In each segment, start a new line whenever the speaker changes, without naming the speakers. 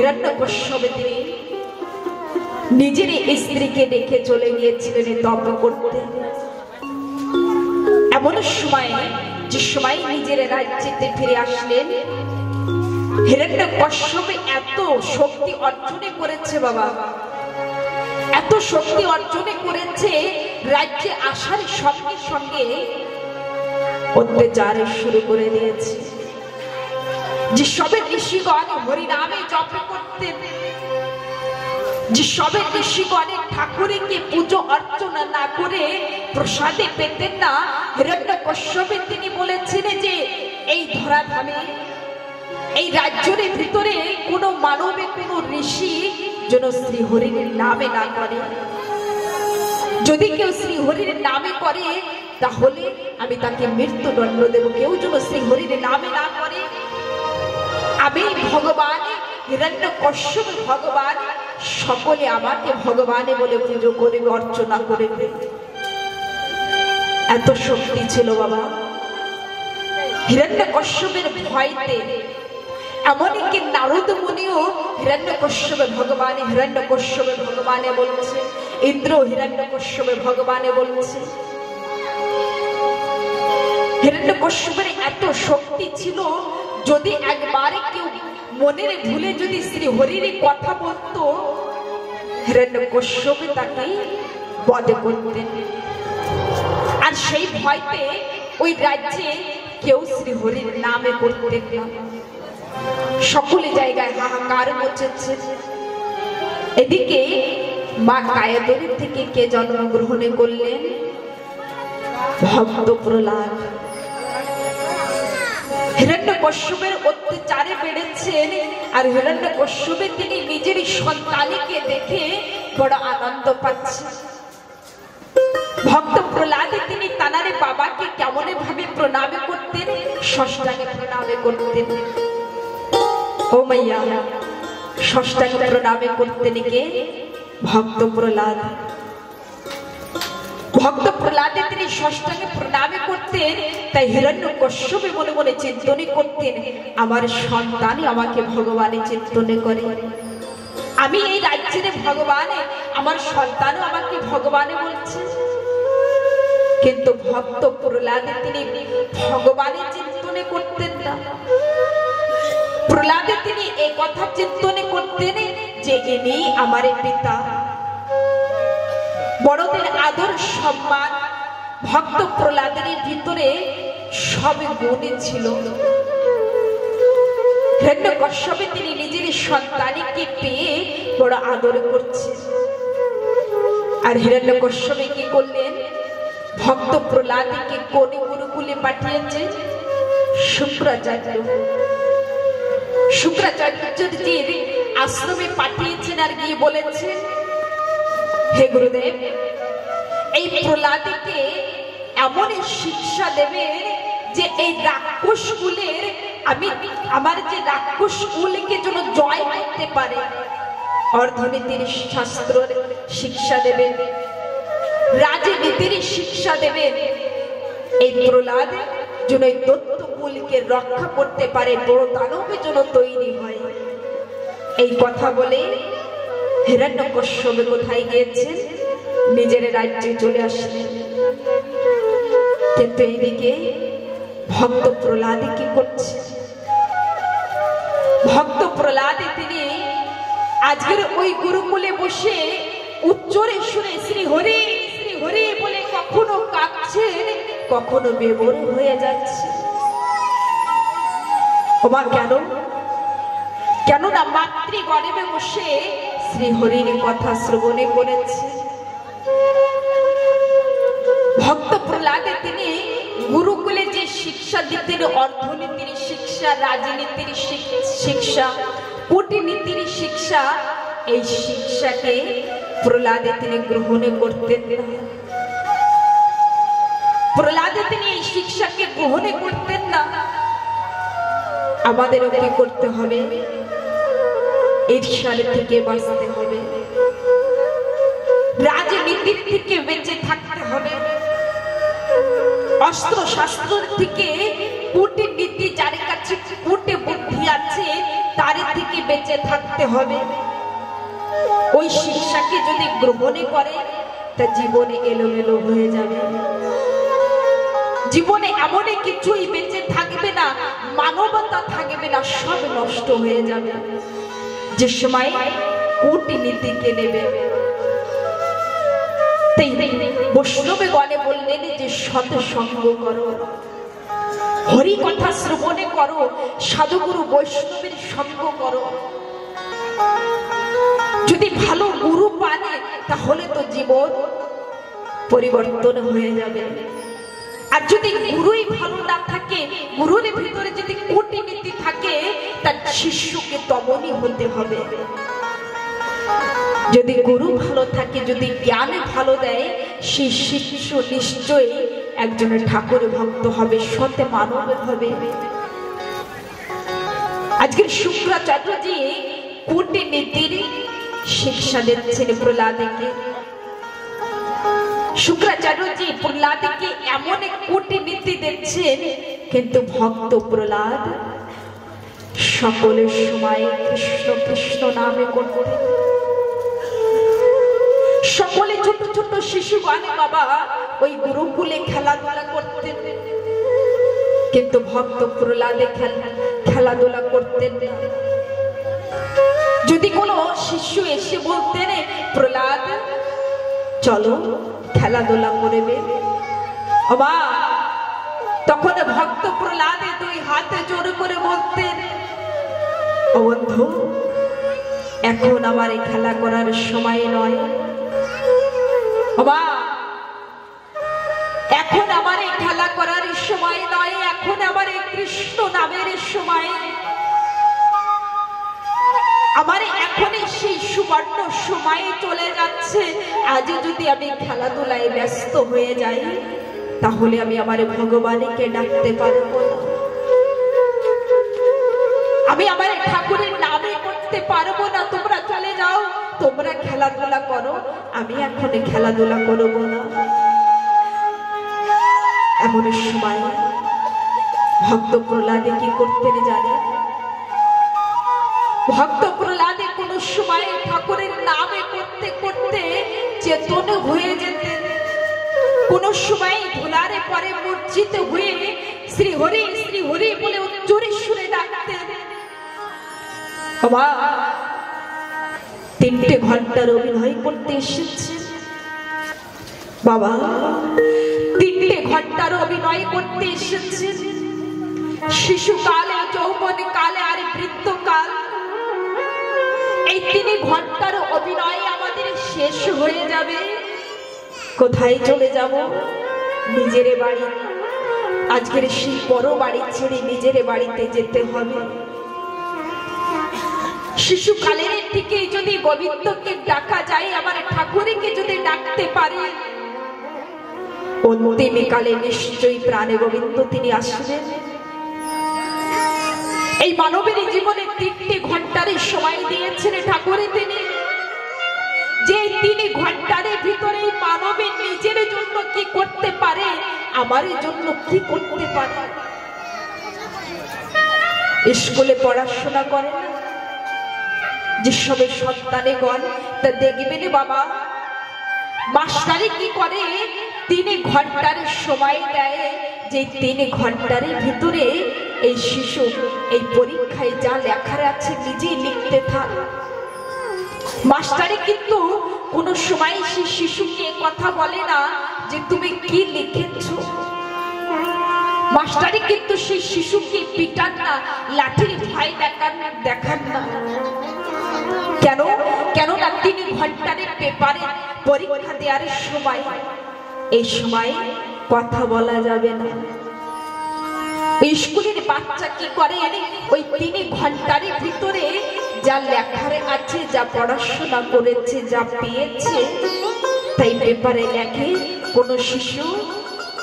হিরণ্যকশ্যপে তিনি নিজের স্ত্রীকে ডেকে চলে গিয়েছিলেন তপ করতে। এমন সময় যে সময় নিজের রাজ্যেতে ফিরে আসলেন, হিরণ্যকশ্যপ এত শক্তি অর্জনে করেছে বাবা, এত শক্তি অর্জনে করেছে, রাজ্যে আসার সঙ্গে সঙ্গে অত্যাচার শুরু করে দিয়েছে। যে সবে ঋষিগণ হরিনামে জপ করতেন, যে সবে ঋষিগণের ঠাকুরকে পুজো অর্চনা না করে প্রসাদে পেতেন না, হিরণ্যকশ্যপে তিনি বলেছিলেন যে এই ধরাধামে এই রাজ্যের ভিতরে কোনো মানবে কোনো ঋষি যেন শ্রীহরির নামে না করে। যদি কেউ শ্রীহরির নামে করে তাহলে আমি তাকে মৃত্যুদণ্ড দেব। কেউ যেন শ্রীহরির নামে না করে। আমি ভগবান, হিরণ্যকশ্যপ ভগবান, সকলে আমাকে ভগবানে বলে পুজো করবে, অর্চনা করবে। এত শক্তি ছিল বাবা হিরণ্যকশ্যপের ভয়তে। এমনকি নারদ মুনিও হিরণ্যকশ্যপে ভগবানে, হিরণ্যকশ্যপে ভগবানে বলছে, ইন্দ্র হিরণ্যকশ্যপে ভগবানে বলছে। হিরণ্যকশ্যপের এত শক্তি ছিল, যদি একবারে কেউ মনের ভুলে যদি শ্রী হরির কথা বলতো, হিরণ্যকশ্যপ তাকে বধ করতেন। আর সেই ভয়তে ওই রাজ্যে কেউ শ্রী হরির নামে করতেন না। সকলে জায়গায় হাহাকার মচেছে। এদিকে মা কায়াদেবী থেকে কে জন্মগ্রহণ করলেন? ভক্ত প্রহ্লাদ। হিরণ্যকশ্যপের অত্যাচারে বেড়েছেন, আর হিরণ্যকশ্যপে তিনি নিজের সন্তানকে দেখে বড় আনন্দ পাচ্ছেন। ভক্ত প্রহ্লাদ তিনি তানারে বাবাকে কেমন ভাবে প্রণাম করতেন? ষষ্ঠাঙ্গে প্রণাম করতেন। ও মাইয়া, ষষ্ঠাঙ্গে প্রণাম করতেন কে? ভক্ত প্রহ্লাদ। ভক্ত প্রহ্লাদে তিনি ষষ্ঠাঙ্গে প্রণাম করতেন। তাই হিরণ্যকশ্যপে মনে মনে চিন্তনে করতেন, আমার সন্তানই আমাকে ভগবানে চিন্তনে করে। আমি এই রাজ্যের ভগবানে, আমার সন্তানও আমাকে ভগবানে বলছে। কিন্তু ভক্ত প্রহ্লাদে তিনি ভগবানে চিন্তনে করতেন না। প্রহ্লাদে তিনি এই কথা চিন্তনে করতেন যে ইনি আমার পিতা। বড়দের আদর সম্মান ভক্ত প্রহ্লাদের ভিতরে সব গুণে ছিল। হিরণ্যকশ্যপে তিনি নিজের সন্তানকে পেয়ে বড় আদর করছে। আর হিরণ্যকশ্যপে কি করলেন? ভক্ত প্রহ্লাদকে কোন গুরুকুলে পাঠিয়েছে? শুক্রাচার্য। শুক্রাচার্যজির আশ্রমে পাঠিয়েছেন। আর গিয়ে বলেছেন, হে গুরুদেব, এই প্রহ্লাদকে এমন শিক্ষা দেবেন যে এই রাক্ষস কুলের, আমি আমার যে রাক্ষস কুলকে যেন জয় করতে পারে। অর্থনীতির শাস্ত্রের শিক্ষা দেবেন, রাজনীতির শিক্ষা দেবেন। এই প্রহ্লাদ যেন এই দৈত্য কুলকে রক্ষা করতে পারে, বড় দানবের জন্য তৈরি হয়। এই কথা বলে হিরণ্যকশ্যপ কোথায় গিয়েছেন? নিজের রাজ্যে চলে আসলেন। কিন্তু এইদিকে ভক্ত প্রহ্লাদ কি করছে? ভক্ত প্রহ্লাদ তিনি আজকের ওই গুরুকুলে বসে উচ্চরে সুরে শ্রী হরি শ্রী হরি বলে কখনো কাঁদছেন, কখনো বেবর হয়ে যাচ্ছে। ওমা কেন? কেননা মাতৃগর্ভে বসে শ্রী হরির কথা শ্রবণে করেছে। ভক্ত প্রহ্লাদে তিনি গুরুকুলে যে শিক্ষা দিতেন, অর্থনীতির শিক্ষা, রাজনীতির শিক্ষা, কূটনীতির শিক্ষা, এই শিক্ষাকে প্রহ্লাদে তিনি গ্রহণ করতেন না। প্রহ্লাদে তিনি এই শিক্ষাকে গ্রহণ করতেন না। আমাদেরও কি করতে হবে? ঈর্ষার থেকে বাঁচতে হবে, রাজনীতির থেকে বেঁচে থাকতে হবে, অস্ত্র শাস্ত্র থেকে, কূটনীতি যার কাছে কূটে বুদ্ধি আছে তার থেকে বেঁচে থাকতে হবে। ওই শিক্ষাকে যদি গ্রহণ করে তা জীবনে এলোমেলো হয়ে যাবে, জীবনে এমন কিছুই বেঁচে থাকবে না, মানবতা থাকবে না, সব নষ্ট হয়ে যাবে। যে সময় কূটনীতিকে নেবে, বৈষ্ণবে গণে বললেন যে সৎ সঙ্গ করো, হরি কথা শ্রবণে করো, সাধুগুরু বৈষ্ণবের সঙ্গ করো। যদি ভালো গুরু পানে তাহলে তো জীবন পরিবর্তন হয়ে যাবে। আর যদি গুরুই ভালো না থাকে, গুরুর ভিতরে যদি কূটনীতি থাকে, তার শিষ্যকে তমনই হতে হবে। যদি গুরু ভালো থাকে, যদি জ্ঞানে ভালো দেয়, সেই শিষ্য নিশ্চয়ই একজনের ঠাকুর ভক্ত হবে, সৎ মানব হবে। আজকের শুক্রাচার্যজি কূটনীতির শিক্ষা দিচ্ছেন প্রহ্লাদকে। শুক্রাচার্যজি প্রহ্লাদকে এমন কূটনীতি দিচ্ছেন, কিন্তু ভক্ত প্রহ্লাদ সকলের সময় কৃষ্ণ কৃষ্ণ নামে করতেন। সকলে ছোট ছোট শিশু গানে বাবা ওই গুরুকুলে খেলাধুলা করতেন, কিন্তু ভক্ত প্রহ্লাদে খেলাধুলা করতেন না। যদি কোনো শিশু এসে বলতেন প্রহ্লাদ চলো খেলাধুলা করবে, তখন ভক্ত প্রহ্লাদে দুই হাতে জোর করে বলতেন, ও বন্ধু এখন আমার এই খেলা করার সময় নয়, এখন আমার এই খেলা করার সময় নয়, এখন আমার এই কৃষ্ণ নামের সময়, আমার এখন সেই সুবর্ণ সময় চলে যাচ্ছে। আজ যদি আমি খেলাধুলায় ব্যস্ত হয়ে যাই তাহলে আমি আমার ভগবানকে ডাকতে পারবো না, আমি আমার ঠাকুরের নামে করতে পারবো না। তোমরা চলে যাও, তোমরা খেলাধুলা করো, আমি এখন খেলাধুলা করবো না। এমন সময় ভক্ত প্রহ্লাদে কি করতেন জানেন? ভক্ত প্রহ্লাদে কোন সময় ঠাকুরের নামে করতে করতে চেতন হয়ে যেতেন, কোন সময় ধুলারে পরে মূর্ছিত হয়ে শ্রী হরি বলে জোরে সুরে ডাকতেন। 3 ঘন্টার অভিনয় করতে এসেছেন বাবা, 3 ঘন্টার অভিনয় করতে এসেছেন। শিশুকালে, যৌবন কালে আর বৃদ্ধকাল, এই 3 ঘন্টার অভিনয় আমাদের শেষ হয়ে যাবে। কোথায় চলে যাব? নিজের বাড়ি। আজকের সেই বড় বাড়ি ছেড়ে নিজের বাড়িতে যেতে হবে। শিশুকালের থেকে যদি গোবিন্দকে ডাকা যায়, আমার ঠাকুরকে যদি ডাকতে পারে, অন্তিমকালে নিশ্চয়ই প্রাণে গোবিন্দ তিনি আসবেন। এই মানবের জীবনে 3 ঘন্টার সময় দিয়েছেন ঠাকুরে তিনি, যে 3 ঘন্টার ভিতরে মানবের নিজের জন্য কি করতে পারে, আমার জন্য কি করতে পারে। স্কুলে পড়াশোনা করে যে সবে সন্তানেগণ, তা দেখবেন বাবা মাস্টারে কি করে, 3 ঘন্টার সময় দেয়, যে 3 ঘন্টার ভিতরে এই শিশু এই পরীক্ষায় যা লেখার আছে নিজেই লিখতে থাক। মাস্টারে কিন্তু কোন সময় সেই শিশুকে কথা বলে না যে তুমি কি লিখেছ। মাস্টারে কিন্তু সেই শিশুকে পিটান না, লাঠির ভয় দেখান না। কেননা 3 ঘন্টার পেপারে পরীক্ষা দেওয়ার সময়, এই সময় কথা বলা যাবে না। স্কুলের বাচ্চা কি করে, ওই 3 ঘন্টার ভিতরে যা লেখার আছে, যা পড়াশোনা করেছে, যা পেয়েছে, তাই পেপারে লেখে। কোন শিশু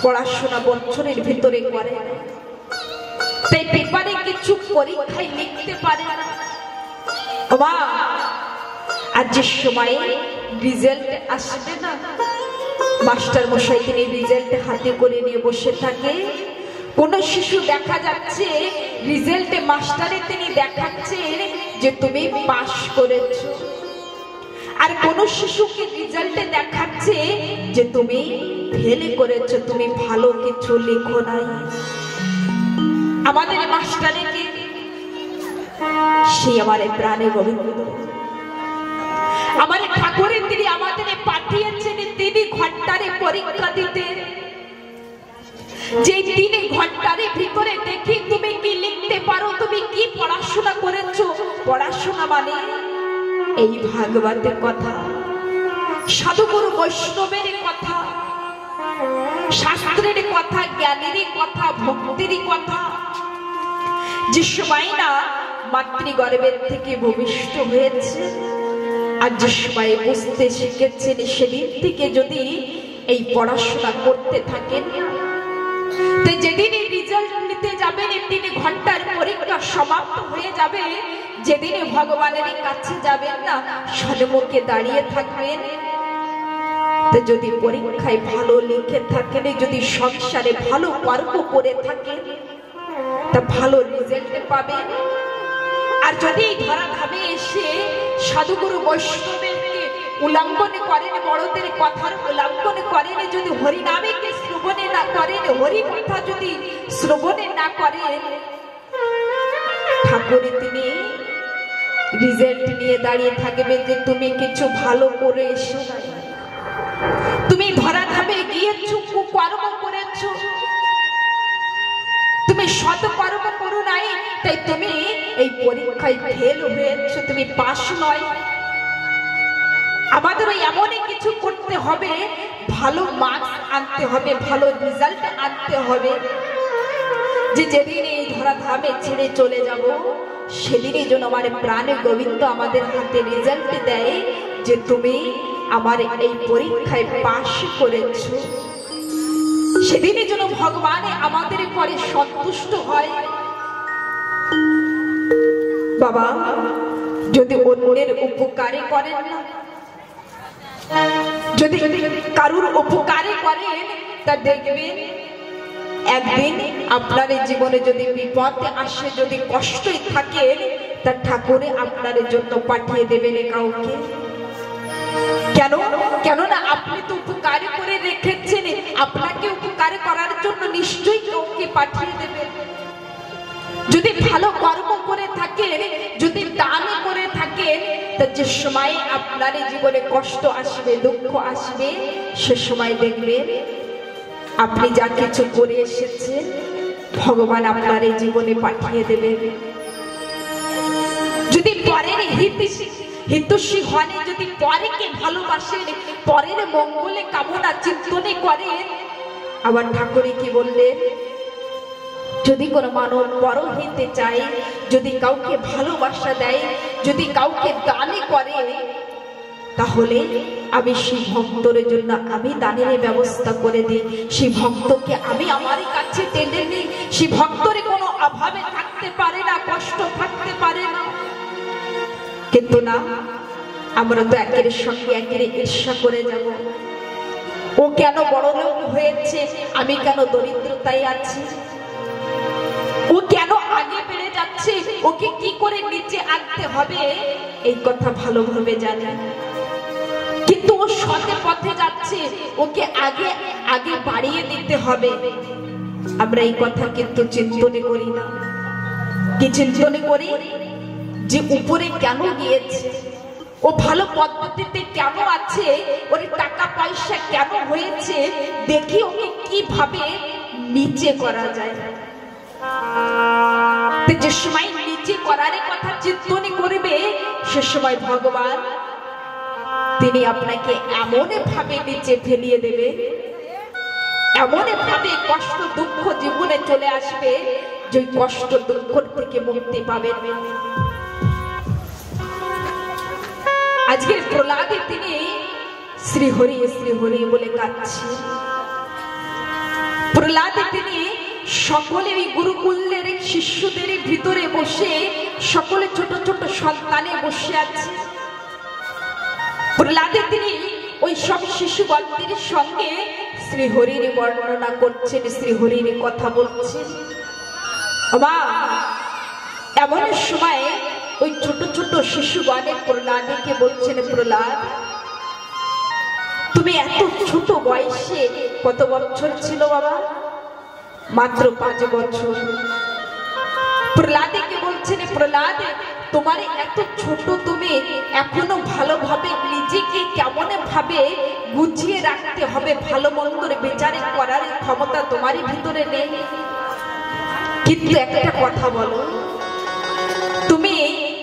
পড়াশোনা বছরের ভিতরে করে, তাই পেপারে কিছু পরীক্ষায় লিখতে পারে না। আর যে সময় রেজাল্ট আসবে না, মাস্টার মশাই তিনি রেজাল্ট হাতে করে নিয়ে বসে থাকে। কোন শিশু দেখা যাচ্ছে রেজাল্টে মাস্টারে তিনি দেখাচ্ছেন যে তুমি পাস করেছো, আর কোন শিশুকে রেজাল্টে দেখাচ্ছে যে তুমি ফেল করেছো, তুমি ভালো কিছু লেখো নাই। আমাদের মাস্টারে কে? সে আমার প্রাণে গোবিন্দ, আমার ঠাকুরের তিনি আমাদের পাঠিয়েছেন 3 ঘন্টার পরীক্ষা দিতে। যে 3 ঘন্টার ভিতরে দেখি তুমি কি লিখতে পারো, তুমি কি পড়াশোনা করেছো। পড়াশোনা মানে এই ভাগবতের কথা, সাধুগুরু বৈষ্ণবের কথা, শাস্ত্রের কথা, জ্ঞানের কথা, ভক্তির কথা। যে সময় না মাতৃগর্ভের থেকে ভূমিষ্ঠ হয়েছে, আর যে সময় বুঝতে শিখেছেন, সেদিন থেকে যদি এই পড়াশোনা করতে থাকেন, তো যেদিন রেজাল্ট নিতে যাবেন 3 ঘন্টার পরীক্ষা সমাপ্ত হয়ে যাবে, যেদিন ভগবানের কাছে যাবেন না, সম্মুখে দাঁড়িয়ে থাকবেন, তো যদি পরীক্ষায় ভালো লিখে থাকেন, যদি সংসারে ভালো কর্ম করে থাকেন, তা ভালো রেজাল্ট পাবেন। আর যদি ধরাধামে এসে সাধুগুরু বৈষ্ণবেরকে উল্লঙ্ঘন করেন, বড়দের কথার উল্লঙ্ঘন করেন, যদি হরিনামকে শ্রবণে না করেন, হরি কথা যদি শ্রবণে না করেন, ঠাকুর তিনি রেজাল্ট নিয়ে দাঁড়িয়ে থাকবে যে তুমি কিছু ভালো করে এসো, তুমি ধরাধামে গিয়েছো, কুকর্ম করেছো, তুমি সৎকর্ম করো নাই, তাই তুমি এই পরীক্ষায় ফেল হয়েছো, তুমি পাস নয়। আমাদের এমনই কিছু করতে হবে, ভালো মার্কস আনতে হবে, ভালো রেজাল্ট আনতে হবে, যে যেদিন এই ধরাধামে ছেড়ে চলে যাব, সেদিনই যেন আমার প্রাণে গোবিন্দ আমাদের হাতে রেজাল্ট দেয় যে তুমি আমার এই পরীক্ষায় পাস করেছো। সেদিনই যেন ভগবান আমাদের পরে সন্তুষ্ট হয়। বাবা, যদি অন্যের উপকারে করেন না, যদি কারুর উপকারে করেন, তা দেখবেন একদিন আপনার জীবনে যদি বিপদ আসে, যদি কষ্টই থাকে, তা ঠাকুরে আপনার জন্য পাঠিয়ে দেবেন কাউকে। কেন? কেননা আপনি তো উপকার করে রেখেছেন, আপনাকে উপকার করার জন্য নিশ্চয়ই কাউকে পাঠিয়ে দেবেন। যদি ভালো কর্ম করে থাকেন, যদি দান করে থাকেন, তা যে সময় আপনার জীবনে কষ্ট আসবে, দুঃখ আসবে, সে সময় দেখবেন আপনি যা কিছু করে এসেছেন, ভগবান আপনার জীবনে পাঠিয়ে দেবেন। যদি পরের হিতৈষী হন, যদি পরেকে ভালোবাসেন, পরের মঙ্গলে কামনা চিন্তনে করেন, আবার ঠাকুরে কি বললেন, যদি কোনো মানব বড় হইতে চায়, যদি কাউকে ভালোবাসা দেয়, যদি কাউকে দানে করে, তাহলে আমি সেই ভক্তের জন্য আমি দানের ব্যবস্থা করে দিই, সেই ভক্তকে আমি আমার কাছে টেনে নিই, সেই ভক্তের কোনো অভাবে থাকতে পারে না, কষ্ট থাকতে পারে না। কিন্তু না, আমরা তো একের সঙ্গে একের ঈর্ষা করে যাব। ও কেন বড় লোক হয়েছে, আমি কেন দরিদ্রতায় আছি, ও কেন আগে বেড়ে যাচ্ছে, ওকে কি করে নিচে আনতে হবে, এই কথা ভালোভাবে জানে। কিন্তু ও সৎ পথে যাচ্ছে, ওকে আগে আগে বাড়িয়ে দিতে হবে। আমরা এই কথা কিন্তু চিন্তনে করি না। কি চিন্তনে করি? যে উপরে কেন গিয়েছে, ও ভালো পদ্ধতিতে কেন আছে, ওর টাকা পয়সা কেন হয়েছে, দেখি ওকে কিভাবে নিচে করা যায়। যে সময় নিচে করার কথা চিন্তনে করবে, সে সময় ভগবান তিনি আপনাকে এমন ভাবে নিচে ফেলিয়ে দেবে, এমন ভাবে কষ্ট দুঃখ জীবনে চলে আসবে, যে কষ্ট দুঃখ থেকে মুক্তি পাবেন। আজকের প্রহ্লাদে তিনি শ্রীহরি শ্রীহরি বলে কাঁদছে। প্রহ্লাদে তিনি সকলের গুরুকুলের শিষ্যদের ভিতরে বসে, সকলে ছোট ছোট সন্তানে বসে আছে। প্রহ্লাদে তিনি ওই সব শিশুগণদের সঙ্গে শ্রীহরির বর্ণনা করছেন, শ্রীহরির কথা বলছেন। মা, এমন সময় ওই ছোট ছোট শিশুগণে প্রহ্লাদকে বলছেন, প্রহ্লাদ তুমি এত ছোট বয়সে, কত বছর ছিল বাবা? মাত্র 5 বছর। প্রহ্লাদকে বলছেন, প্রহ্লাদ তোমার এত ছোট, তুমি এখনো ভালোভাবে নিজেকে কেমন ভাবে গুছিয়ে রাখতে হবে, ভালো মন্দর বিচার করার ক্ষমতা তোমারই ভিতরে নেই। কিন্তু একটা কথা বলো, তুমি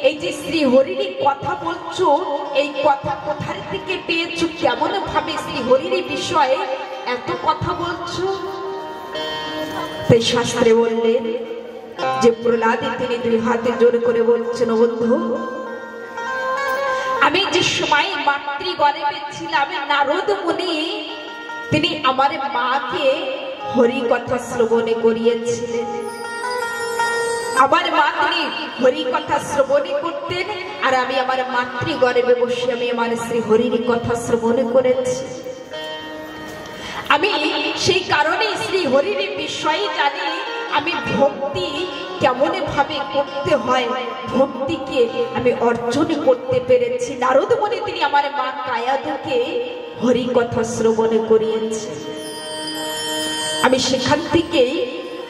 এই যে শ্রী হরির কথা বলছো, এই কথা কোথা থেকে পেয়েছো? কেমন ভাবে শ্রী হরির বিষয়ে এত কথা বলছো? তাই শাস্ত্রে বললেন যে প্রহ্লাদ তিনি 2 হাতে জোর করে বলছেন, বন্ধু আমি যে সময় মাতৃগর্ভে ছিলাম, নারদ মুনি তিনি আমার মাকে হরি কথা শ্রবণে করিয়েছিলেন। আমার মা তিনি হরি কথা শ্রবণে করতেন, আর আমি আমার মাতৃগর্ভে বসে আমি আমার শ্রী হরির কথা শ্রবণে করেছি। আমি সেই কারণে শ্রী হরির বিষয়ে জানি, আমি ভক্তি কেমন ভাবে করতে হয়, ভক্তিকে আমি অর্জন করতে পেরেছি। নারদ মুনি তিনি আমার মা কায়াদুকে হরি কথা শ্রবণে করিয়েছে। আমি সেখান থেকেই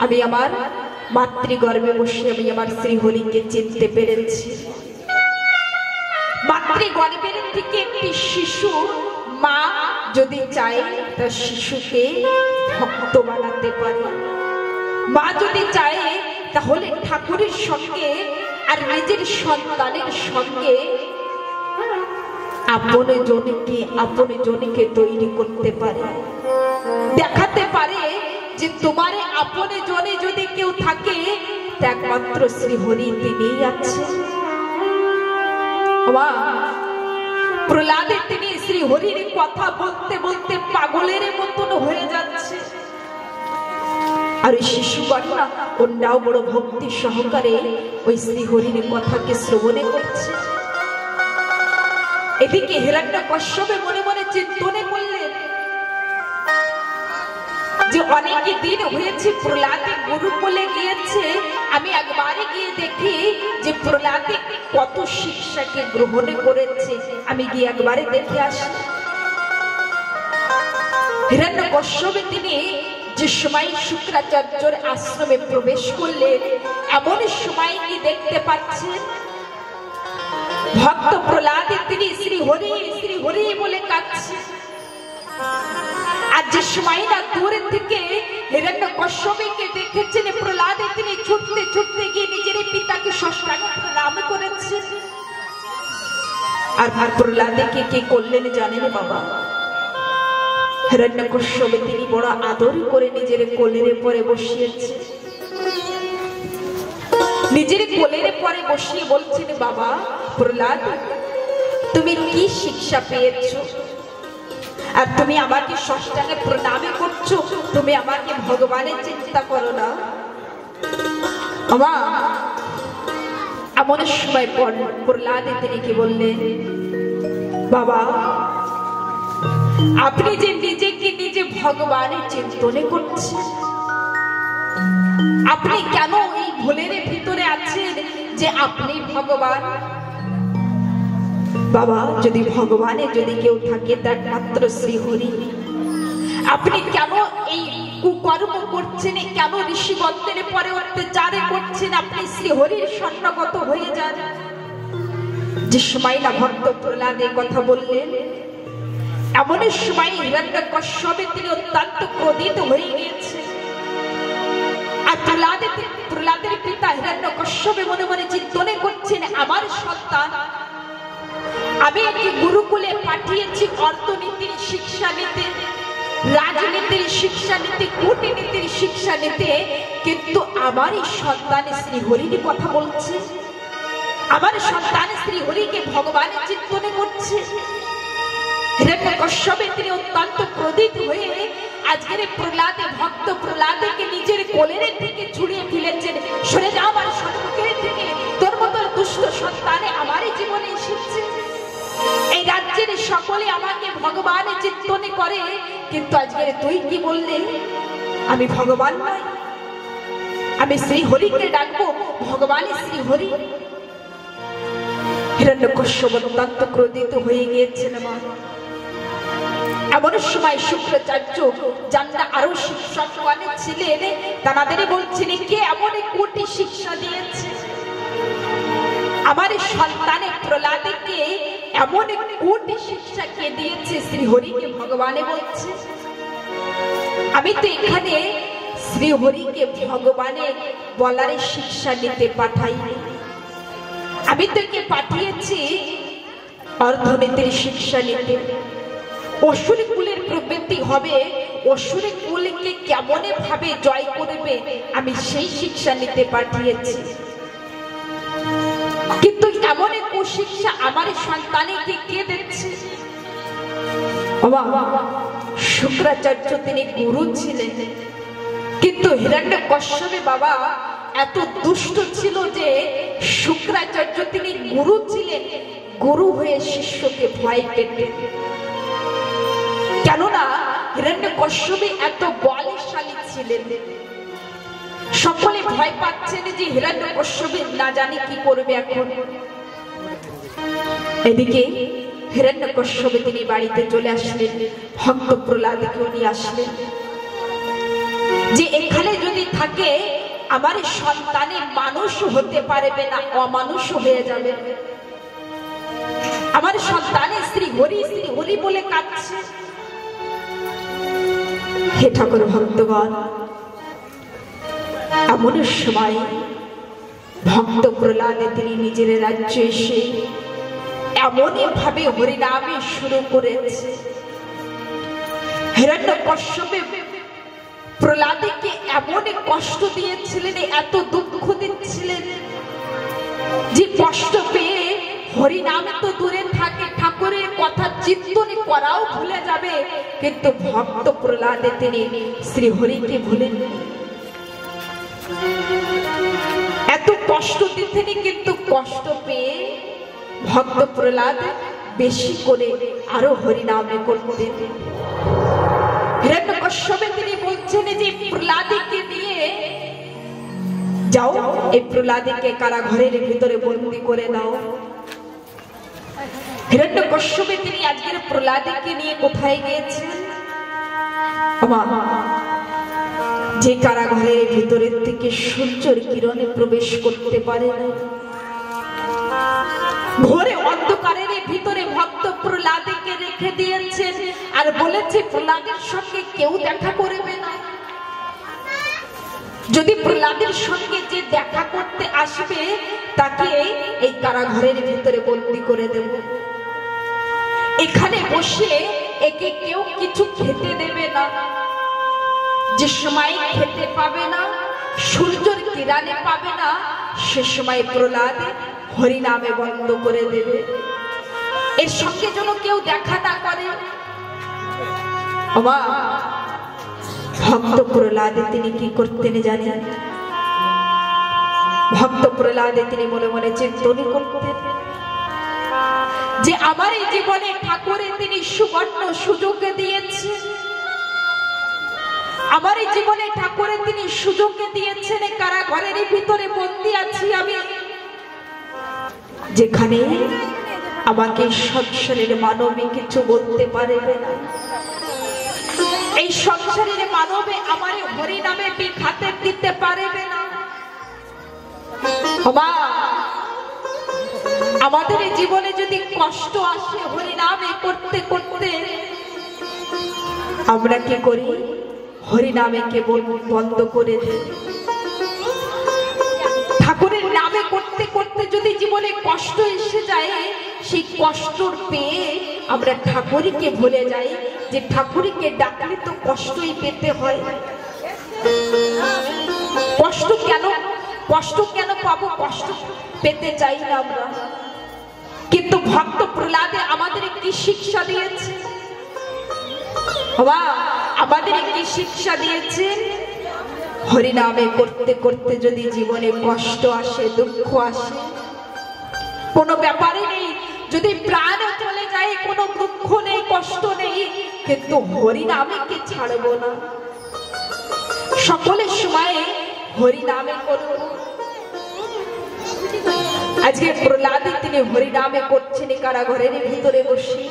আমি আমার মাতৃগর্ভে বসে আমি আমার শ্রী হরিকে চিনতে পেরেছি। মাতৃগর্ভের থেকে একটি শিশু মা যদি চায় তার শিশুকে ভক্ত বানাতে পারে। মা যদি চায় তাহলে ঠাকুরের সঙ্গে আর নিজের সন্তানের সঙ্গে আপন জনকে তৈরি করতে পারে, দেখাতে পারে যে তোমার আপন জনে যদি কেউ থাকে একমাত্র শ্রী হরি তিনিই আছে। প্রহ্লাদ তিনি শ্রী হরির কথা বলতে বলতে পাগলের মতন হয়ে যাচ্ছে, আর ওই শিশুকন্যা অন্যাও বড় ভক্তি সহকারে ওই শ্রী হরির কথাকে শ্রবণে করছে। এদিকে হিরণ্যকশ্যপে মনে মনে চিন্তনে করলেন যে অনেক দিন হয়েছে প্রহ্লাদ গুরুকুলে গিয়েছে, আমি একবারে গিয়ে দেখি যে প্রহ্লাদ কত শিক্ষাকে গ্রহণ করেছে, আমি গিয়ে একবারে দেখে আসি। হিরণ্যকশ্যপে তিনি যে সময় শুক্রাচার্যের আশ্রমে প্রবেশ করলেন, এমন সময় কি দেখতে পাচ্ছেন ভক্ত প্রহ্লাদ তিনি শ্রী হরি বলে কাঁদছে। আর যে সময় না দূর থেকে হিরণ্যকশ্যপকে দেখেছেন প্রহ্লাদ তিনি ছুটতে ছুটতে গিয়ে নিজের পিতাকে সাষ্টাঙ্গ প্রণাম করেছেন। আর প্রহ্লাদকে কে করলেন জানেন বাবা? হিরণ্যকশ্যপ তিনি বড় আদর করে নিজের কোলের পরে বসিয়েছে। নিজের কোলের পরে বসিয়ে বলছেন, বাবা প্রহ্লাদ তুমি কি শিক্ষা পেয়েছো? আর তুমি আমাকে সাষ্টাঙ্গে প্রণাম করছো, তুমি আমাকে ভগবানের চিন্তা করো না? এমন সময় প্রহ্লাদ তিনি কি বললেন, বাবা আপনি যে নিজেকে নিজে ভগবানের চিন্তনে করছেন, আপনি কেন এই ভুলের ভিতরে আছেন যে আপনি ভগবান? বাবা যদি ভগবানে যদি কেউ থাকে তার মাত্র শ্রী হরি। আপনি কেন এই কুকর্ম করছেন, কেন ঋষিগণের পরে অত্যাচার করছেন? আপনি শ্রী হরির শরণাগত হয়ে যান। যে সময় না ভক্ত প্রহ্লাদ এই কথা বললেন, এমন সময় হিরণ্যকশ্যপে তিনি অত্যন্ত ক্রোধিত হয়ে গিয়েছে। আর প্রহ্লাদের পিতা হিরণ্যকশ্যপে মনে মনে চিন্তনে করছেন, আমার সন্তান আমি একে গুরুকুলে পাঠিয়েছি অর্থনীতির শিক্ষা নিতে, রাজনীতির শিক্ষা নিতে, কূটনীতির শিক্ষা নিতে, কিন্তু আমার এই সন্তান শ্রী হরির কথা বলছে, আমার সন্তান শ্রী হরিকে ভগবানের চিন্তনে করছে। হিরণ্যকশ্যপে তিনি অত্যন্ত ক্রোধিত হয়ে আজকের প্রহ্লাদে ভক্ত প্রহ্লাদকে নিজের কোলের থেকে ছুড়িয়ে ফেলেছেন, সরে যা আমার সম্মুখের থেকে, তোর মতো দুষ্ট সন্তান আমার জীবনে এসেছে। এই রাজ্যের সকলে আমাকে ভগবানের চিন্তনে করে, কিন্তু আজকের তুই কি বললে আমি ভগবান নই? আমি শ্রী হরিকে ডাকবো ভগবান শ্রী হরি। হিরণ্যকশ্যপ অত্যন্ত ক্রোধিত হয়ে গিয়েছেন। এমন সময় শুক্রাচার্য যারা আরো শিক্ষক ছিলেন তাদের বলছেন, কে এমন কোটি শিক্ষা দিয়েছে আমার সন্তানের প্রহ্লাদকে, এমন কোটি শিক্ষা কে দিয়েছে? শ্রী হরিকে ভগবানে বলছে। আমি তো এখানে শ্রী হরিকে ভগবানের বলারে শিক্ষা নিতে পাঠাই, আমি তো একে পাঠিয়েছি অর্থনীতির শিক্ষা নিতে। অসুর কুলের প্রবৃত্তি হবে, অসুর কুলকে কেমন ভাবে জয় করবে আমি সেই শিক্ষা নিতে পাঠিয়েছি। কিন্তু এমন কুশিক্ষা আমার সন্তানকে কে দিচ্ছে? শুক্রাচার্য তিনি গুরু ছিলেন, কিন্তু হিরণ্যকশ্যপে বাবা এত দুষ্ট ছিল যে শুক্রাচার্য তিনি গুরু ছিলেন, গুরু হয়ে শিষ্যকে ভয় পেতেন। কেননা হিরণ্যকশ্যপ এত বলশালী ছিলেন, সকলে ভয় পাচ্ছেন যে হিরণ্যকশ্যপ না জানি কি করবে এখন। এদিকে হিরণ্যকশ্যপ তিনি বাড়িতে চলে আসলেন, ভক্ত প্রহ্লাদকেও নিয়ে আসলেন যে এখানে যদি থাকে আমার সন্তানে মানুষ হতে পারবে না, অমানুষ হয়ে যাবে। আমার সন্তানে শ্রী হরি বলে কাঁদছে। হে ঠাকুর ভক্তগণ, এমন সময় ভক্ত প্রহ্লাদ তিনি নিজের রাজ্যে এসে এমনই ভাবে হরিনামে শুরু করেছে। হিরণ্যকশ্যপ প্রহ্লাদকে এমন কষ্ট দিয়েছিলেন, এত দুঃখ দিচ্ছিলেন যে কষ্ট পেয়ে হরিনামে তো দূরে থাকে, ঠাকুরের কথা চিন্তন করাও ভুলে যাবে। কিন্তু ভক্ত প্রহ্লাদ তিনি শ্রী হরিকে ভুলেন, এত কষ্ট দিতেন। কিন্তু কষ্ট পেয়ে ভক্ত প্রহ্লাদ বেশি করে আরো হরিনামে করতেন। হিরণ্যকশ্যপ তিনি বলছেন যে প্রহ্লাদকে নিয়ে যাও, এই প্রহ্লাদকে কারাঘরের ভিতরে বন্দী করে দাও। হিরণ্যকশ্যপ তিনি আজকের প্রহ্লাদকে নিয়ে কোথায় গিয়েছেন? যে কারাঘরের ভিতরের থেকে সূর্যের কিরণে প্রবেশ করতে পারে না, ঘোরে অন্ধকারের ভিতরে ভক্ত প্রহ্লাদকে রেখে দিয়েছেন আর বলেছে প্রহ্লাদের সঙ্গে কেউ দেখা করবে না। যদি প্রহ্লাদের সঙ্গে যে দেখা করতে আসবে তাকে এই কারাঘরের ভিতরে বন্দী করে দেব। এখানে বসে একে কেউ কিছু খেতে দেবে না, যে সময় খেতে পাবে না, সূর্যের কিরণে পাবে না, সে সময় প্রহ্লাদ হরিনামে বন্ধ করে দেবে। এর সঙ্গে যেন কেউ দেখা না করে। ভক্ত প্রহ্লাদ তিনি কি করতেন জানেন? ভক্ত প্রহ্লাদ তিনি মনে মনে চিন্তন করতেন যে আমার এই জীবনে ঠাকুরের তিনি সুবর্ণ সুযোগ দিয়েছে, আমার এই জীবনে ঠাকুরের তিনি সুযোগ দিয়েছেন কারাঘরের ভিতরে বন্দী আছি আমি, যেখানে আমাকে সংসারের মানবে কিছু বলতে পারবে না। এই সংসারের মানবে আমার হরিনামে বিখাতে দিতে পারবে না। আমাদের জীবনে যদি কষ্ট আসে হরিনামে করতে করতে, আমরা কি করি? হরিনামে কেবল বন্ধ করে দিই। ঠাকুরের নামে করতে করতে যদি জীবনে কষ্ট এসে যায়, সেই কষ্ট পেয়ে আমরা ঠাকুরকে ভুলে যাই যে ঠাকুরকে ডাকলে তো কষ্টই পেতে হয়। কষ্ট কেন পাবো? কষ্ট পেতে চাই না আমরা। কিন্তু ভক্ত প্রহ্লাদে আমাদের কি শিক্ষা দিয়েছে? আমাদের কি শিক্ষা দিয়েছেন? হরিনামে করতে করতে যদি জীবনে কষ্ট আসে, দুঃখ আসে, কোনো ব্যাপারে নেই, যদি প্রাণ চলে যায় কোনো দুঃখ নেই, কষ্ট নেই, কিন্তু হরিনামে কে ছাড়বো না। সকলের সময় হরি নামে করব। আজকে প্রহ্লাদে তিনি হরি নামে করছেন কারাগারের ভিতরে বসে।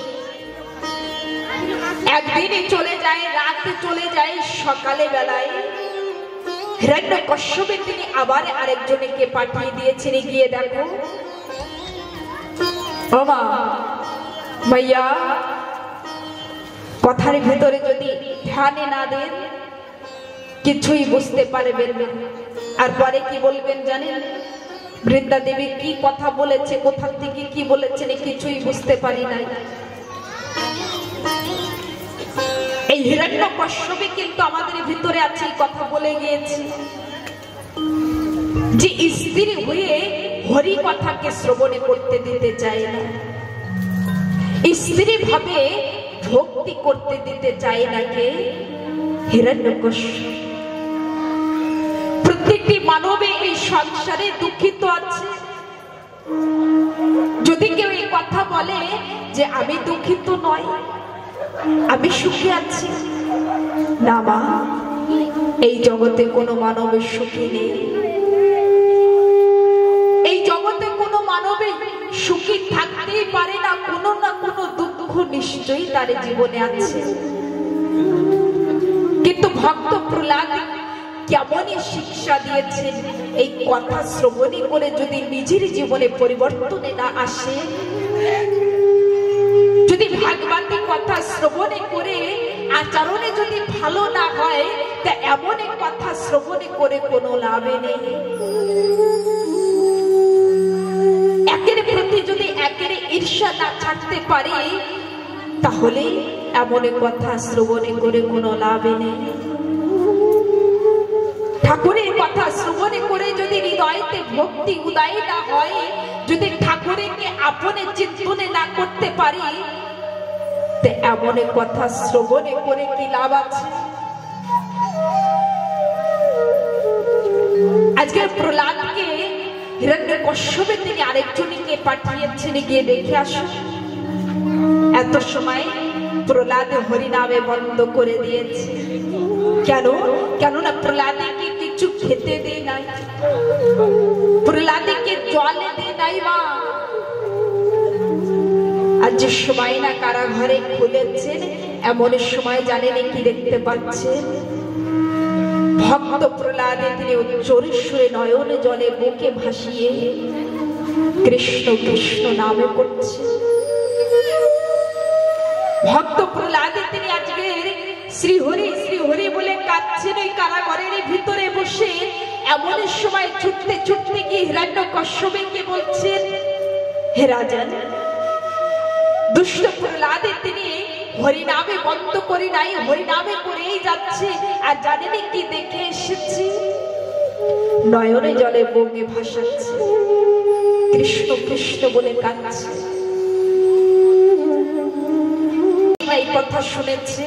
একদিনে চলে যায়, রাতে চলে যায়, সকালে বেলায় হিরণ্যকশ্যপে তিনি আবার আরেকজনকে পাঠিয়ে দিয়েছেন, গিয়ে দেখো বাবা ভাইয়া কথার ভেতরে যদি ধ্যানে না দেন কিছুই বুঝতে পারবেন না। আর পরে কি বলবেন জানেন? বৃন্দা দেবী কি কথা বলেছে, কোথা থেকে কি বলেছেন কিছুই বুঝতে পারি নাই। এই হিরণ্যকশ্যপে কিন্তু আমাদের ভিতরে আছে কথা বলে গিয়েছে যে স্ত্রী হয়ে হরি কথাকে শ্রবণে করতে দিতে চায় না, স্ত্রী ভাবে ভক্তি করতে দিতে চায় না কে? হিরণ্যকশ্যপ। প্রত্যেকটি মানবে এই সংসারে দুঃখিত আছে। যদি কেউ এই কথা বলে যে আমি দুঃখিত নয়, আমি সুখী আছি, না মা, এই জগতে কোনো মানবের সুখী নেই। এই জগতে কোনো মানবে সুখী থাকতেই পারে না, কোনো না কোনো দুঃখ নিশ্চয়ই তার জীবনে আছে। কিন্তু ভক্ত প্রহ্লাদ কেমনই শিক্ষা দিয়েছেন, এই কথা শ্রবণী করে যদি নিজের জীবনে পরিবর্তনে না আসে, যদি ভাগবতী কথা শ্রবণে করে আচরণে যদি ভালো না হয়, তা এমন এক কথা শ্রবণে করে কোনো লাভে নেই। একের প্রতি যদি একের ঈর্ষা না ছাড়তে পারি, তাহলে এমন এক কথা শ্রবণে করে কোনো লাভে নেই। ঠাকুরের কথা শ্রবণে করে যদি হৃদয়তে ভক্তি উদয় না হয়, যদি ঠাকুরকে আপনে চিন্তনে না করতে পারি, তে এমন কথা শ্রবণে করে কি লাভ আছে? আজকে প্রহ্লাদকে হিরণ্যকশ্যপে তিনি আরেকজনকে পাঠিয়েছেন, গিয়ে দেখে আসো। এত সময় প্রহ্লাদ হরি নামে বন্ধ করে দিয়েছে। কেন? কেননা প্রহ্লাদকে কিছু খেতে দেয় নাই, প্রহ্লাদকে জল দেয় নাই মা। আর যে সময় না কারাগারে খুলেছেন, এমন সময় জানেন কি দেখতে পাচ্ছেন? ভক্ত প্রহ্লাদে তিনি উচ্চস্বরে নয়ন জলে বুকে ভাসিয়ে কৃষ্ণ কৃষ্ণ নামে করছে। ভক্ত প্রহ্লাদে তিনি আজকের শ্রীহরি শ্রীহরি বলে কাঁদছেন ওই কারাগারের ভিতরে বসে। এমন সময় ছুটতে ছুটতে গিয়ে হিরণ্যকশ্যপকে বলছেন, হে রাজন, দুষ্ট প্রহ্লাদে তিনি হরিনামে বন্ধ করি নাই, হরিনামে করেই যাচ্ছে। আর জানেন কি দেখে এসেছি? নয়নে জলে বুকে ভাসাচ্ছে, কৃষ্ণ কৃষ্ণ বলে কাঁদছে। এই কথা শুনেছে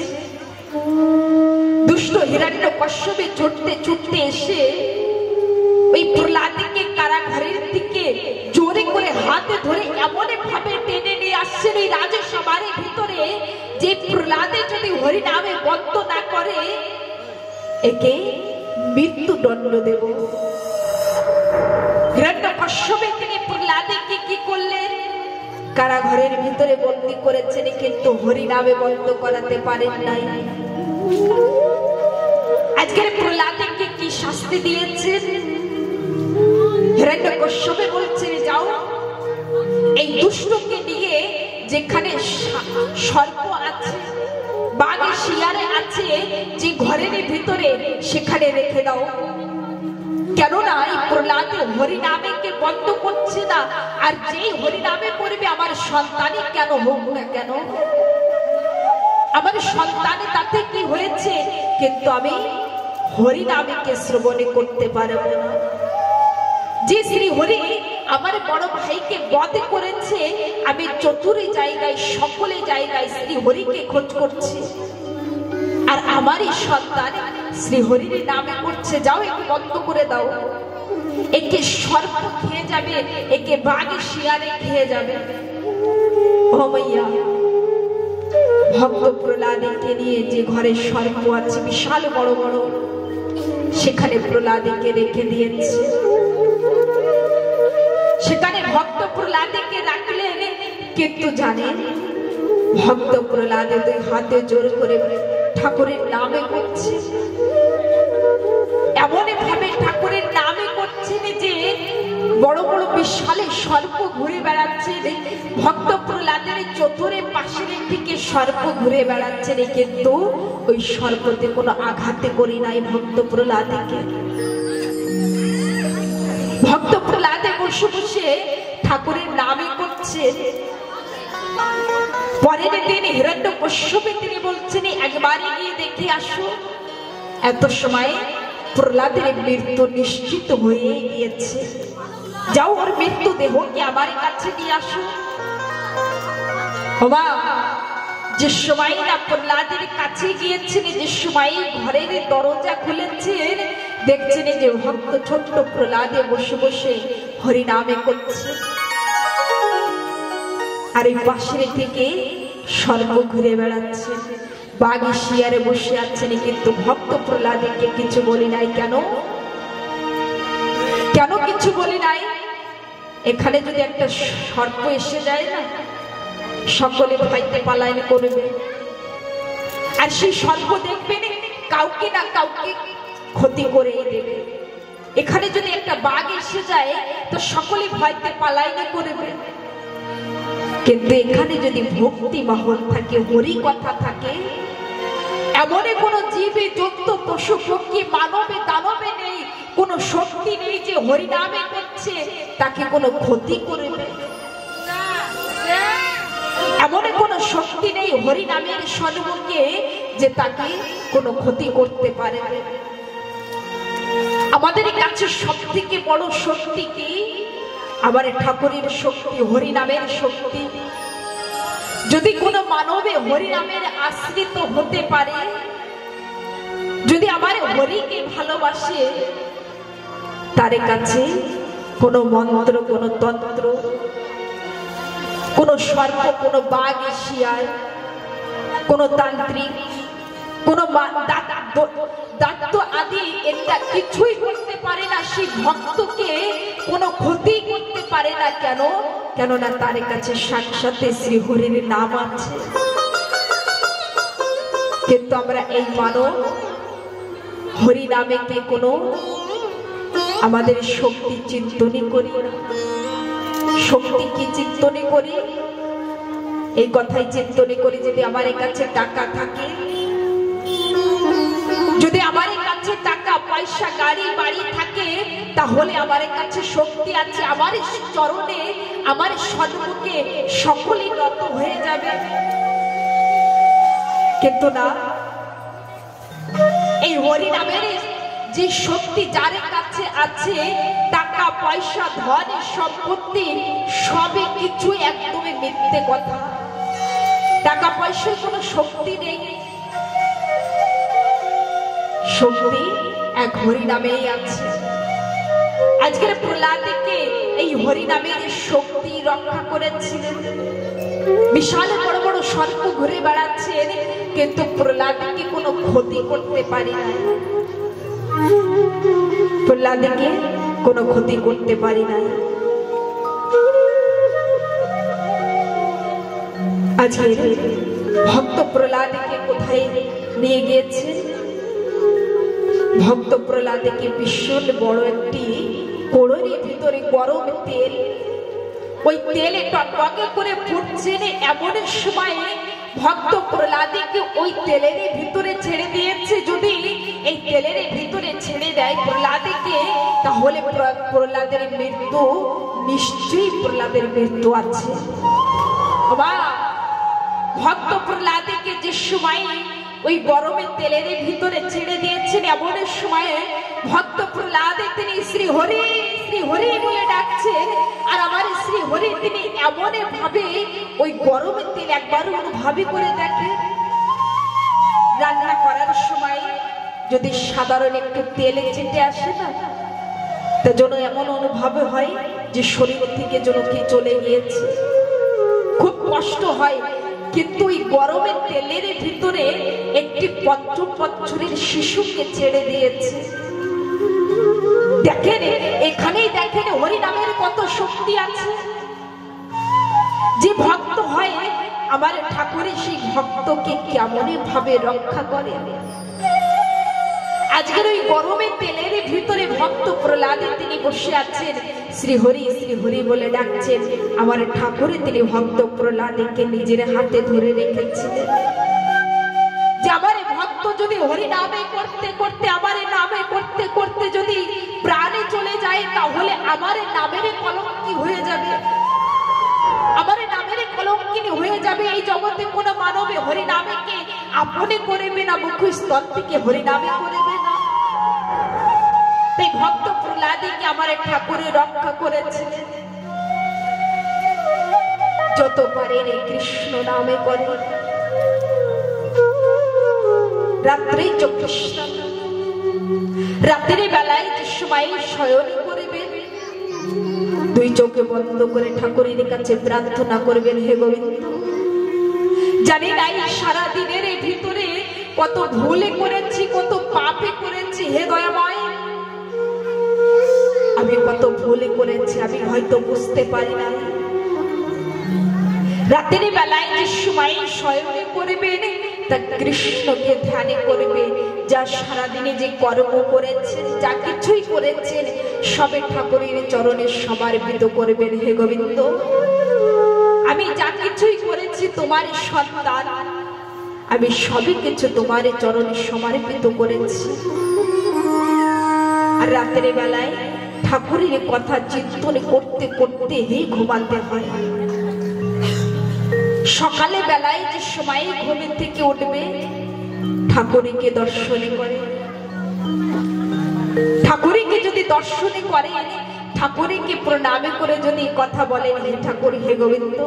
দুষ্ট হিরণ্যকশ্যপে ছুটতে ছুটতে এসে ওই প্রহ্লাদকে কারাগারের দিকে জোরে করে হাতে ধরে এমন ভাবে টেনে নিয়ে আসছেন এই রাজসভার ভিতরে, যে প্রহ্লাদে যদি হরিনামে বন্ধ না করে, একে মৃত্যু দণ্ড দেব। হিরণ্যকশ্যপে তিনি প্রহ্লাদকে কি করলেন? কারাগারের ভিতরে বন্দী করেছেন, কিন্তু হরিনামে বন্ধ করাতে পারেন নাই। আজকের প্রহ্লাদকে কি শাস্তি দিয়েছেন? হিরণ্যকশ্যপে বলছেন, যাও এই দুষ্টকে নিয়ে যেখানে সর্প আছে, বাঘ শিয়ারে আছে, যে ঘরের ভিতরে, সেখানে রেখে দাও। কেননা এই প্রহ্লাদ হরিনামকে বন্ধ করছে না। আর যেই হরিনামে করবে, আমার সন্তানই কেন হোক না কেন, আমার সন্তানে তাতে কি হয়েছে, কিন্তু আমি হরিনামকে শ্রবণে করতে পারব না। যে শ্রী হরি আমার বড় ভাইকে বধ করেছে, আমি চতুর্থ জায়গায় সকলে জায়গায় শ্রী হরিকে খোঁজ করছি, আর আমারই সন্তান শ্রী হরির নামে করছে। যাও একে বন্ধ করে দাও, একে সর্প খেয়ে যাবে, একে বাঘ শিয়ালে খেয়ে যাবে। ও মাইয়া, ভক্ত প্রহ্লাদকে নিয়ে যে ঘরে সর্প আছে, বিশাল বড় বড়, সেখানে প্রহ্লাদকে রেখে দিয়েছে। সেখানে ভক্ত প্রহ্লাদকে রাখলেন, কিন্তু জানেন ভক্ত প্রহ্লাদ দুই হাতে জোর করে ঠাকুরের নামে করছে। এমন ভাবে ঠাকুরের নামে করছেন যে বড় বড় বিশাল সর্প ঘুরে বেড়াচ্ছে। ভক্ত প্রহ্লাদের চতুরে পাশের দিকে সর্প ঘুরে বেড়াচ্ছে, কিন্তু ওই সর্পতে কোনো আঘাতে করি নাই ভক্ত প্রহ্লাদকে। ভক্ত প্রহ্লাদে বসে বসে ঠাকুরের নামে করছে। পরের দিন হিরণ্যকশ্যপে তিনি বলছেন, একবারে গিয়ে দেখে আসো। এত সময় প্রহ্লাদের মৃত্যু নিশ্চিত হয়ে গিয়েছে। যাও, ওর মৃত্যু দেহকে আমার কাছে নিয়ে আসো। বাবা, যে সময় না প্রহ্লাদের কাছে গিয়েছেন, যে সময় ঘরের দরজা খুলেছেন, দেখছেন যে ভক্ত ছোট্ট প্রহ্লাদে বসে বসে হরিনামে করছে। আর এই পাশের থেকে সর্ব ঘুরে বেড়াচ্ছে, বাঘ শিয়ারে বসে আছেন, কিন্তু ভক্ত প্রহ্লাদকে কিছু বলি নাই। কেন কেন কিছু বলি নাই? এখানে যদি একটা সর্প এসে যায় না, সকলে ভয়তে পালায়ন করবে। আর সেই সর্প দেখবেন কাউকে না কাউকে ক্ষতি করে দেবে। এখানে যদি একটা বাঘ এসে যায় তো সকলে ভয়তে পালায়ন করবে। কিন্তু এখানে যদি ভক্তি মহল থাকে, হরি কথা থাকে, এমন কোন জীবে জন্তু পশু পক্ষী মানবে দানবে নেই, কোন শক্তি নেই যে হরিনামে করছে তাকে কোনো ক্ষতি করবে। এমন কোন শক্তি নেই হরিনামের সম্মুখে যে তাকে কোনো ক্ষতি করতে পারে। আমাদের কাছে সব থেকে বড় শক্তি কি? আমার ঠাকুরের শক্তি, হরিনামের শক্তি। যদি কোনো মানবে হরিনামের আশ্রিত হতে পারে, যদি আমার হরিকে ভালোবাসে, তার কাছে কোনো মন্ত্র, কোনো তন্ত্র, কোনো সর্প, কোনো বাঘ শিয়াল, কোনো তান্ত্রিক, কোনো দাত্ত আদি এটা কিছুই করতে পারে না। সেই ভক্তকে কোনো ক্ষতি করতে পারে না। কেন? কেননা তার কাছে সাক্ষাৎ শ্রী হরির নাম আছে। কিন্তু আমরা এই মানব হরি নামে কে কোনো আমাদের শক্তি চিন্তনই করি না। শক্তি কি চিন্তনে করি? এই কথাই চিন্তনে করি, যদি আমার কাছে টাকা থাকে, যদি আমার কাছে টাকা পয়সা গাড়ি বাড়ি থাকে, তাহলে আমার কাছে শক্তি আছে, আমার চরণে আমার সম্মুখে সকলেই নত হয়ে যাবে। কিন্তু না, এই হরি নামের যে শক্তি যার কাছে আছে, টাকা পয়সা ধন সম্পত্তি সবই কিছু একদমই মিথ্যে কথা। টাকা পয়সার কোনো শক্তি নেই, শক্তি এক হরি নামেই আছে। আজকের প্রহ্লাদকে এই হরি নামের শক্তি রক্ষা করেছিলেন। বিশাল বড় বড় সর্প ঘুরে বেড়াচ্ছেন, কিন্তু প্রহ্লাদকে কোনো ক্ষতি করতে পারে না। প্রহ্লাদকে কোনো ক্ষতি করতে পারি না। আজকে ভক্ত প্রহ্লাদকে কোথায় নিয়ে গিয়েছে? ভক্ত প্রহ্লাদকে ভীষণ বড় একটি কোড়ের ভিতরে গরম তেল, ওই তেলে টকটকে করে ফুটছে। এমন সময় ভক্ত প্রহ্লাদকে ওই তেলের ভিতরে ছেড়ে দিয়েছে। যদি এই তেলের ভিতরে ছেড়ে দেয় প্রহ্লাদকে, তাহলে প্রহ্লাদের মৃত্যু, নিশ্চয়ই প্রহ্লাদের মৃত্যু আছে। ভক্ত প্রহ্লাদকে যে সময় ওই গরমের তেলের ভিতরে ছেড়ে দিয়েছেন, এমন সময় ভক্ত প্রহ্লাদ তিনি শ্রী হরি বলে ডাকছেন। আর আমার শ্রী হরি তিনি এমন ভাবে ওই গরমের তেল একবার অনুভবই করে দেখেন। রান্না করার সময় যদি সাধারণ একটু তেল ছিটে আসে না, তা যেন এমন অনুভব হয় যে শরীর থেকে যেন কি চলে গিয়েছে, খুব কষ্ট হয়। কিন্তু ওই গরমের তেলের ভিতরে একটি ৫ বছরের শিশুকে ছেড়ে দিয়েছে। দেখেন এখানেই দেখেন হরি নামের কত শক্তি আছে। যে ভক্ত হয় আমার ঠাকুরের সেই ভক্তকে কেমন ভাবে রক্ষা করে। আজকের ওই গরমের তেলের ভিতরে ভক্ত প্রহ্লাদে তিনি বসে আছেন, শ্রী হরি বলে ডাকছেন। আমার ঠাকুরে তিনি ভক্ত প্রহ্লাদকে নিজের হাতে ধরে রেখেছিলেন যে আমার ভক্ত যদি হরি নামে করতে করতে আমার নামে করতে করতে যদি প্রাণে চলে যায় তাহলে আমার নামের কলঙ্কি হয়ে যাবে, আমার নামের কলঙ্কিনী হয়ে যাবে। এই জগতে কোন মানবে হরি নামেকে আপনি করবে না, মুখস্থল থেকে হরি নামে করবে না। তাই ভক্ত প্রহ্লাদকে আমার ঠাকুরে রক্ষা করেছিলেন। যত পারেন এই কৃষ্ণ নামে করে রাত্রে কৃষ্ণ, রাত্রির বেলায় যে সময় শয়ন করবেন দুই চোখে বন্ধ করে ঠাকুরের কাছে প্রার্থনা করবেন, হে গোবিন্দ জানি নাই সারা দিনের ভিতরে কত ভুলে করেছি, কত পাপে করেছি, হে দয়াময় আমি কত ভুলে করেছি, আমি হয়তো বুঝতে পারি না। রাতের বেলায় যে সময় শয়নে করবেন তা কৃষ্ণকে ধ্যানে করবে। যা সারাদিনে যে কর্ম করেছেন, যা কিছুই করেছেন সবে ঠাকুরের চরণে সমর্পিত করবেন। হে গোবিন্দ আমি যা কিছুই করেছি তোমার সন্তান, আমি সবই কিছু তোমার চরণে সমর্পিত করেছি। আর রাতের বেলায় ঠাকুরের কথা চিন্তন করতে করতে ঘুমাতে হয়। সকালে বেলায় যে সময় ঘুম থেকে উঠবে ঠাকুরকে দর্শন করে, ঠাকুরকে যদি দর্শন করে ঠাকুরকে প্রণামে করে যদি কথা বলেন, হে ঠাকুর হে গোবিন্দ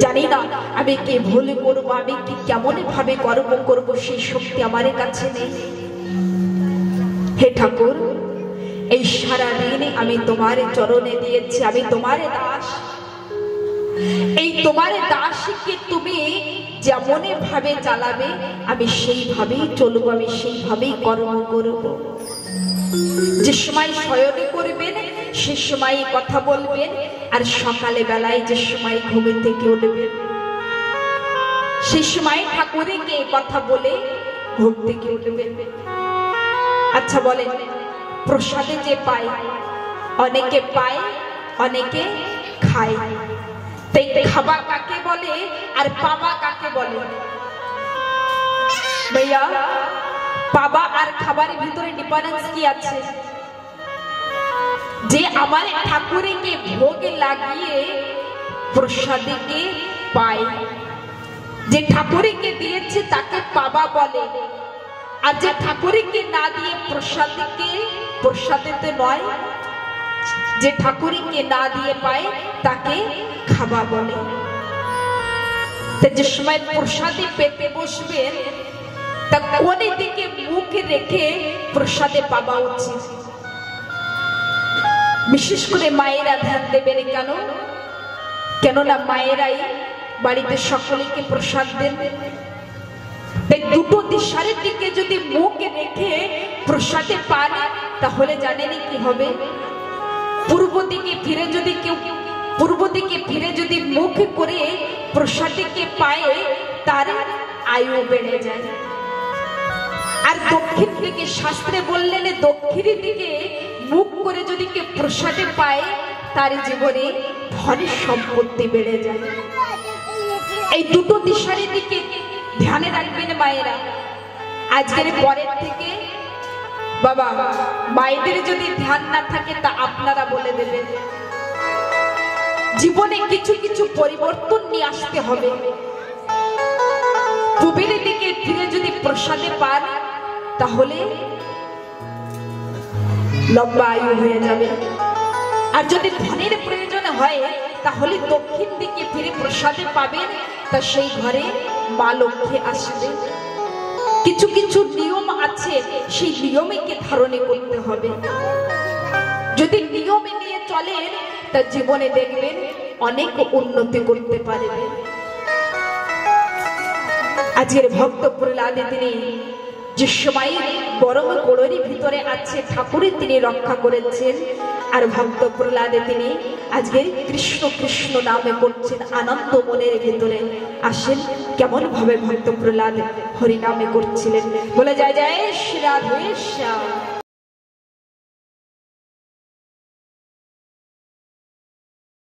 জানি না আমি কি ভুল করবো, আমি কি কেমন ভাবে কর্ম করবো সেই শক্তি আমার কাছে নেই। হে ঠাকুর এই সারা দিন আমি তোমার চরণে দিয়েছি, আমি তোমার দাস, এই তোমার দাসকে তুমি যেমন ভাবে চালাবে আমি সেইভাবেই চলবো, আমি সেইভাবেই কর্ম করব। যে সময় শয়নে করবেন সে সময় কথা বলবেন, আর সকালে বেলায় যে সময় ঘুম থেকে উঠবেন সে সময় ঠাকুরকে কথা বলে ঘুম থেকে উঠবেন। আচ্ছা বলেন প্রসাদে যে পায় অনেকে পায় অনেকে খায়, তাই খাবা কাকে বলে আর পাবা কাকে বলে? ভাইয়া পাবা আর খাবারের ভিতরে ডিফারেন্স কি আছে? যে আমার ঠাকুরকে ভোগ লাগিয়ে প্রসাদকে পায়, যে ঠাকুরকে দিয়েছে তাকে পাবা বলে, আর যে ঠাকুরকে না দিয়ে প্রসাদেতে নয়, যে ঠাকুরকে না দিয়ে পায় তাকে খাবা বলে। যে সময় প্রসাদে পেতে বসবেন তা কোন দিকে মুখ রেখে প্রসাদে পাওয়া উচিত? বিশেষ করে মায়েরা ধ্যান দেবেন। কেননা মায়েরাই বাড়িতে সকলকে প্রসাদ দেন। তাই দুটো দিশার দিকে যদি মুখ রেখে প্রসাদে পান তাহলে জানেন কি হবে? পূর্ব দিকে ফিরে যদি মুখ করে প্রসাদকে পায় তার আয়ু বেড়ে যায়। আর দক্ষিণ দিকে শাস্ত্রে বললেন দক্ষিণের দিকে মুখ করে যদি কেউ প্রসাদে পায় তার জীবনে ধন সম্পত্তি বেড়ে যায়। এই দুটো দিশার দিকে ধ্যানে রাখবেন মায়েরা। আজকের পরের থেকে বাবা মায়েদের যদি ধ্যান না থাকে তা আপনারা বলে দেবেন। জীবনে কিছু কিছু পরিবর্তন নিয়ে আসতে হবে। পূবের দিকে ফিরে যদি প্রসাদে পান তাহলে লম্বা আয়ু হয়ে যাবে। আর যদি ধনের প্রয়োজন হয় তাহলে দক্ষিণ দিকে ফিরে প্রসাদে পাবেন, তা সেই ঘরে মা লক্ষ্মী আসবে। কিছু কিছু নিয়ম আছে, সেই নিয়মকে ধারণে করতে হবে। যদি নিয়মে নিয়ে চলেন তা জীবনে দেখবেন অনেক উন্নতি করতে পারবে। আজকের ভক্ত প্রহ্লাদে তিনি যে সময় বরং কোড়ের ভিতরে আছে ঠাকুরের তিনি রক্ষা করেছেন, আর ভক্ত প্রহ্লাদে তিনি আজকে কৃষ্ণ কৃষ্ণ নামে করছেন আনন্দ মনের ভিতরে। আসেন কেমন ভাবে ভক্ত প্রহ্লাদ হরি নামে করছিলেন, বলে যায় জয় শ্রী রাধে শ্যাম।